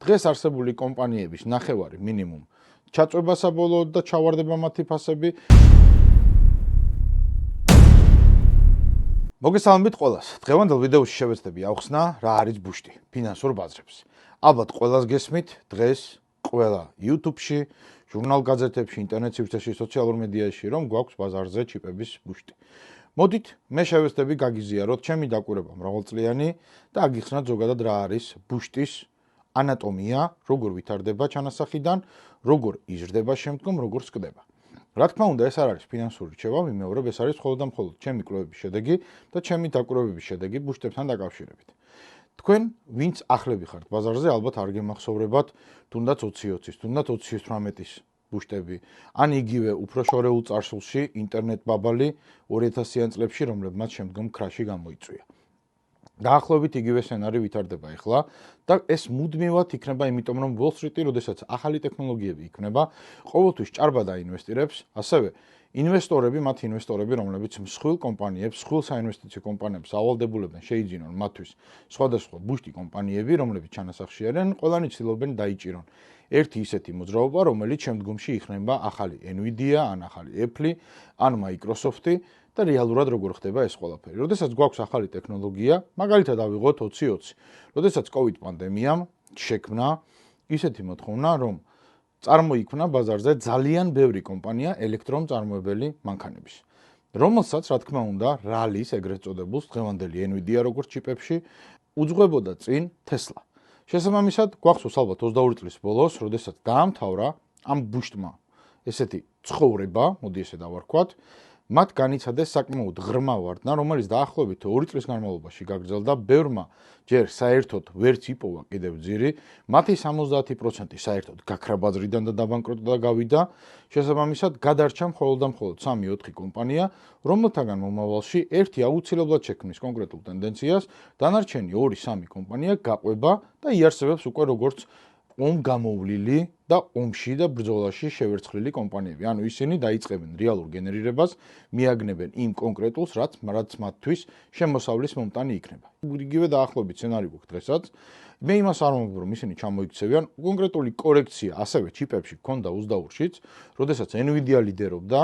დღეს არსებული კომპანიების ნახევარი მინიმუმ ჩაწვება საბოლოოდ და ჩავარდება მათი ფასები. მოგესალმებით ყველას. დღევანდელ ვიდეოში შევეცდები ავხსნა რა არის ბუშტი ფინანსურ ბაზრებს. ალბათ ყველას გესმით, დღეს ყველა YouTube-ში, ჟურნალ გაზეთებში, ინტერნეტ სივრცეში, სოციალურ მედიაში რომ გვაქვს ბაზარზე ჩიპების ბუშტი. მოდით, მე შევეცდები გაგიზიაროთ ჩემი დაკვირვება მრავალწლიანი და აგიხსნათ ზოგადად რა არის ბუშტის ანატომია, როგორ ვითარდება ჩანასახიდან, როგორ იზრდება შემდგომ, როგორ სკდება. რა თქმა უნდა, ეს არ არის ფინანსური რჩევა, ვიმეორებ, ეს არის მხოლოდ და მხოლოდ ჩემი კვლევების შედეგი და ჩემი დაკვირვების შედეგი ბუშტებთან დაკავშირებით. თქვენ, ვინც ახლები ხართ ბაზარზე, ალბათ არ გემახსოვრებათ თუნდაც 2020-ის, თუნდაც 2017-ის ბუშტები, ან იგივე უფრო შორეულ წარსულში ინტერნეტ ბაბალი 2000-იან წლებში, რომლებმაც შემდგომ ქრაში გამოიწვია. დაახლოებით იგივე სცენარი ვითარდება ახლა და ეს მუდმივად იქნება, იმიტომ რომ Wall Street-ი, როდესაც ახალი ტექნოლოგიები იქნება, ყოველთვის ჭარბად აინვესტირებს, ასევე ინვესტორები, მათი ინვესტორები, რომლებიც მსხვილ კომპანიებს, მსხვილ საინვესტიციო კომპანიებს ავალდებულებენ, შეიძინონ მათთვის სხვადასხვა ბუშტი კომპანიები, რომლებიც ჩანასახში არიან, ყველანი ცდილობენ დაიჭირონ ერთი ისეთი მოძრაობა, რომელიც შემდგომში იქნება ახალი Nvidia, ან ახალი Apple, ან Microsoft-ი და რეალურად როგორ ხდება ეს ყველაფერი. როდესაც გვაქვს ახალი ტექნოლოგია, მაგალითად ავიღოთ 2020, როდესაც COVID პანდემიამ შექმნა ისეთი მოთხოვნა, რომ წარმოიქმნა ბაზარზე ძალიან ბევრი კომპანია ელექტრომწარმოებელი მანქანების, რომელსაც, რა თქმა უნდა, რალის ეგრეთ წოდებულს დღევანდელი Nvidia როგორც ჩიპებში უძღვებოდა წინ Tesla. შესაბამისად, გვახსოვს ალბათ 22 წლის ბოლოს, როდესაც დაამთავრა ამ ბუშტმა ესეთი ცხოვრება, მოდი ესე დავარქვათ, მათ განიცადეს საკმაოდ ღრმა ვარდნა, რომელიც დაახლოებით 2 წლის განმავლობაში გაგრძელდა, ბევრმა ჯერ საერთოდ ვერც იპოვა კიდევ ძირი, მათი 70% საერთოდ გაქრა ბაზრიდან და დაბანკროტდა და გავიდა. შესაბამისად, გადარჩა მხოლოდ და მხოლოდ 3-4 კომპანია, რომელთაგან მომავალში ერთი აუცილებლად შექმნის კონკრეტულ ტენდენციას, დანარჩენი 2-3 კომპანია გაყვება და იარსებებს უკვე როგორც ომგამოვლილი და ომში და ბრძოლაში შევერცხლილი კომპანიები. ანუ ისინი დაიწყებენ რეალურ გენერირებას, მიაგნებენ იმ კონკრეტულს, რაც მათთვის შემოსავლის მომტანი იქნება. იგივე დაახლოებით სცენარი გვაქვს დღესაც. მე იმას არ მომბობ, რომ ისინი ჩამოიქცევიან, კონკრეტული კორექცია ასევე ჩიპებში ჰქონდა უსდაურშიც, როდესაც Nvidia ლიდერობდა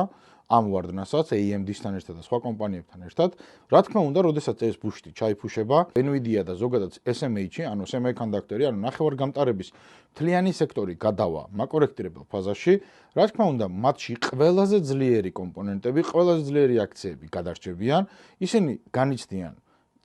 ამ ვარდნასაც AMD-სთან ერთად და სხვა კომპანიებთან ერთად. რა თქმა უნდა, როდესაც ეს ბუშტი ჩაიფუშება, Nvidia და ზოგადად SMH-ი, ანუ semiconductor-ი, ანუ ნახევარგამტარების მთლიანი სექტორი გადავა მაკორექტირებელ ფაზაში. რა თქმა უნდა, მათში ყველაზე ძლიერი კომპონენტები, ყველაზე ძლიერი აქციები გადარჩებიან. ისინი განიცდიან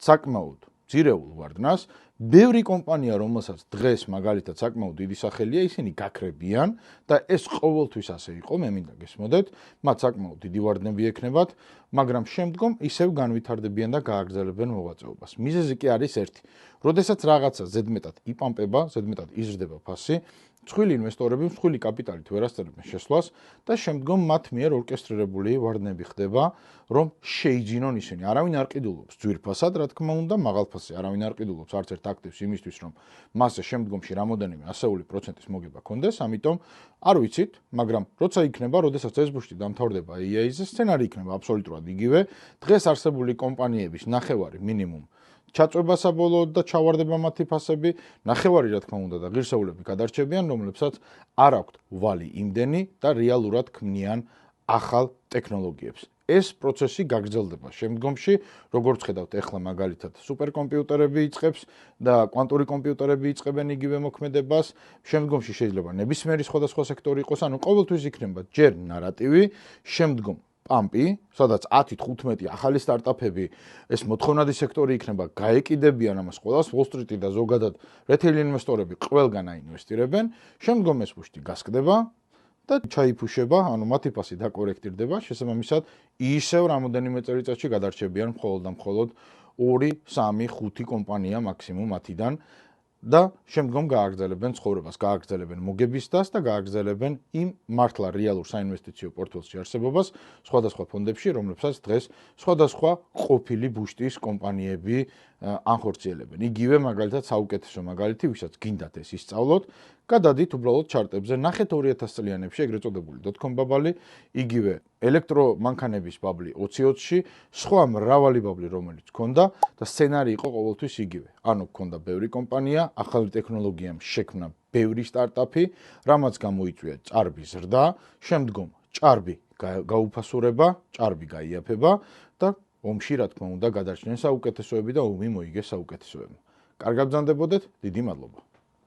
საკმაოდ ძირეულ ვარდნას. ბევრი კომპანია, რომელსაც დღეს მაგალითად საკმაოდ დიდი სახელია, ისინი გაქრებიან და ეს ყოველთვის ასე იყო, მე მინდა გესმოდეთ, მათ საკმაოდ დიდი ვარდნები ექნებათ, მაგრამ შემდგომ ისევ განვითარდებიან და გააგრძელებენ მოღვაწეობას. მიზეზი კი არის ერთი. როდესაც რაღაცა ზედმეტად იპამპება, ზედმეტად იზრდება ფასი, მსხვილი ინვესტორები მსხვილი კაპიტალით ვერ ასწრებენ შესვლას და შემდგომ მათ მიერ ორკესტრირებული ვარდნები ხდება, რომ შეიძინონ ისინი. არავინ არ ყიდულობს ძვირფასად, რა თქმა უნდა, მაღალფასზე არავინ არ ყიდულობს არც ერთ აქტივს იმისთვის, რომ მასზე შემდგომში რამოდენიმე ასეული პროცენტის მოგება კონდეს, ამიტომ არ ვიცით, მაგრამ როცა იქნება, როდესაც ეს ბუშტი დამთავრდება EA-ზე, სცენარი იქნება აბსოლუტურად იგივე. დღეს არსებული კომპანიების ნახევარი მინიმუმ ჩაწვება საბოლოოდ და ჩავარდება მათი ფასები, ნახევარი რა თქმა უნდა და ღირსეულები გადარჩებიან, რომლებსაც არ აქვთ ვალი იმდენი და რეალურად ქმნიან ახალ ტექნოლოგიებს. ეს პროცესი გაგრძელდება შემდგომში, როგორც ხედავთ, ახლა მაგალითად სუპერკომპიუტერები იწყებს და კვანტური კომპიუტერები იწყებენ იგივე მოქმედებას, შემდგომში შეიძლება ნებისმიერი სხვადასხვა სექტორი იყოს, ანუ ყოველთვის იქნება ჯერ ნარატივი, შემდგომ პამპი, სადაც 10-15 ახალი სტარტაპები, ეს მოთხოვნადი სექტორი იქნება, გაეკიდებიან ამას ყველას, Wall Street-ი და ზოგადად retail ინვესტორები ყველგან აინვესტირებენ, შემდგომ ეს ბუშტი გასკდება და ჩაიფუშება, ანუ მათი ფასი დაკორექტირდება, შესაბამისად ისევ რამოდენიმე წელიწადში გადარჩებიან მხოლოდ და მხოლოდ 2-3-5 კომპანია მაქსიმუმ მათიდან და შემდგომ გააგრძელებენ ცხოვრებას, გააგრძელებენ მოგების დასს და გააგრძელებენ იმ მართლა რეალურ საინვესტიციო პორტფელში არსებობას სხვადასხვა ფონდებში, რომლებსაც დღეს სხვადასხვა ყოფილი ბუშტის კომპანიები ანხორციელებენ. იგივე მაგალითად საუკეთესო მაგალითი, ვისაც გინდათ ეს ისწავლოთ, გადადით უბრალოდ ჩარტებზე, ნახეთ 2000 წლიანებში ეგრეთ წოდებული .com ბაბალი, იგივე ელექტრომანქანების ბაბლი 2020-ში, სხვა მრავალი ბაბლი, რომელიც ჰქონდა და სცენარი იყო ყოველთვის იგივე. ანუ ჰქონდა ბევრი კომპანია, ახალი ტექნოლოგიამ შექმნა ბევრი სტარტაპი, რამაც გამოიწვია ჭარბი ზრდა, შემდგომ ჭარბი გაუფასურება, ჭარბი გაიაფება და ომში რა თქმა უნდა გადარჩნენ საუკეთესოები და ომი მოიგეს საუკეთესოებმა. კარგად ბრძანდებოდეთ, დიდი მადლობა.